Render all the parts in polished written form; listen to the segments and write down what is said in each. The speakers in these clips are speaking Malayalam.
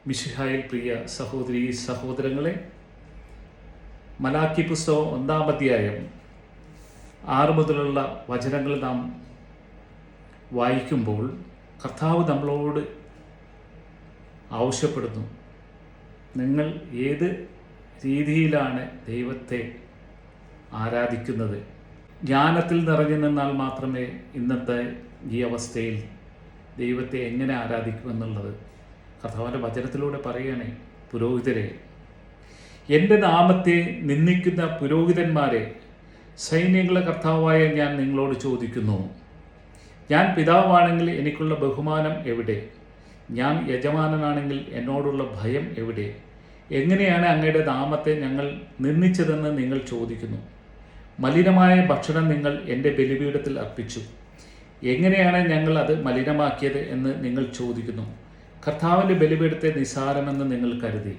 മിശിഹായിൽ പ്രിയ സഹോദരീ സഹോദരങ്ങളെ, മലാക്കി പുസ്തകം 1-ാം അധ്യായം 6 മുതലുള്ള വചനങ്ങൾ നാം വായിക്കുമ്പോൾ കർത്താവ് നമ്മളോട് ആവശ്യപ്പെടുന്നു, നിങ്ങൾ ഏത് രീതിയിലാണ് ദൈവത്തെ ആരാധിക്കുന്നത്? ജ്ഞാനത്തിൽ നിറഞ്ഞു നിന്നാൽ മാത്രമേ ഇന്നത്തെ ഈ അവസ്ഥയിൽ ദൈവത്തെ എങ്ങനെ ആരാധിക്കുമെന്നുള്ളത് കർത്താവിൻ്റെ വചനത്തിലൂടെ പറയുകയാണേ. പുരോഹിതരെ, എൻ്റെ നാമത്തെ നിന്ദിക്കുന്ന പുരോഹിതന്മാരെ, സൈന്യങ്ങളുടെ കർത്താവായ ഞാൻ നിങ്ങളോട് ചോദിക്കുന്നു, ഞാൻ പിതാവാണെങ്കിൽ എനിക്കുള്ള ബഹുമാനം എവിടെ? ഞാൻ യജമാനനാണെങ്കിൽ എന്നോടുള്ള ഭയം എവിടെ? എങ്ങനെയാണ് അങ്ങയുടെ നാമത്തെ ഞങ്ങൾ നിന്ദിച്ചതെന്ന് നിങ്ങൾ ചോദിക്കുന്നു. മലിനമായ ഭക്ഷണം നിങ്ങൾ എൻ്റെ ബലിപീഠത്തിൽ അർപ്പിച്ചു. എങ്ങനെയാണ് ഞങ്ങൾ അത് മലിനമാക്കിയത് എന്ന് നിങ്ങൾ ചോദിക്കുന്നു. കർത്താവിൻ്റെ ബലിപീഠത്തെ നിസ്സാരമെന്ന് നിങ്ങൾ കരുതി.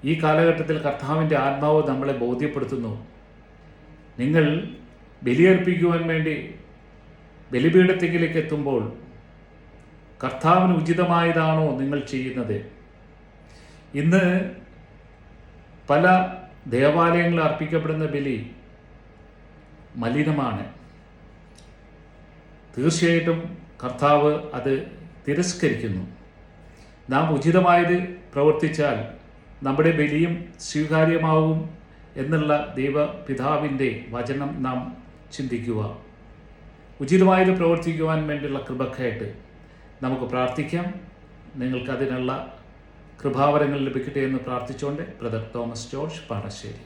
ഈ കാലഘട്ടത്തിൽ കർത്താവിൻ്റെ ആത്മാവ് നമ്മളെ ബോധ്യപ്പെടുത്തുന്നു, നിങ്ങൾ ബലിയർപ്പിക്കുവാൻ വേണ്ടി ബലിപീഠത്തിലേക്ക് എത്തുമ്പോൾ കർത്താവിന് ഉചിതമായതാണോ നിങ്ങൾ ചെയ്യുന്നത്? ഇന്ന് പല ദേവാലയങ്ങളിൽ അർപ്പിക്കപ്പെടുന്ന ബലി മലിനമാണ്. തീർച്ചയായിട്ടും കർത്താവ് അത് തിരസ്കരിക്കുന്നു. നാം ഉചിതമായത് പ്രവർത്തിച്ചാൽ നമ്മുടെ ബലിയും സ്വീകാര്യമാവും എന്നുള്ള ദൈവപിതാവിൻ്റെ വചനം നാം ചിന്തിക്കുക. ഉചിതമായത് പ്രവർത്തിക്കുവാൻ വേണ്ടിയുള്ള കൃപക്കായിട്ട് നമുക്ക് പ്രാർത്ഥിക്കാം. നിങ്ങൾക്കതിനുള്ള കൃപാവരങ്ങൾ ലഭിക്കട്ടെ എന്ന് പ്രാർത്ഥിച്ചുകൊണ്ട് ബ്രദർ തോമസ് ജോർജ് പാണശ്ശേരി.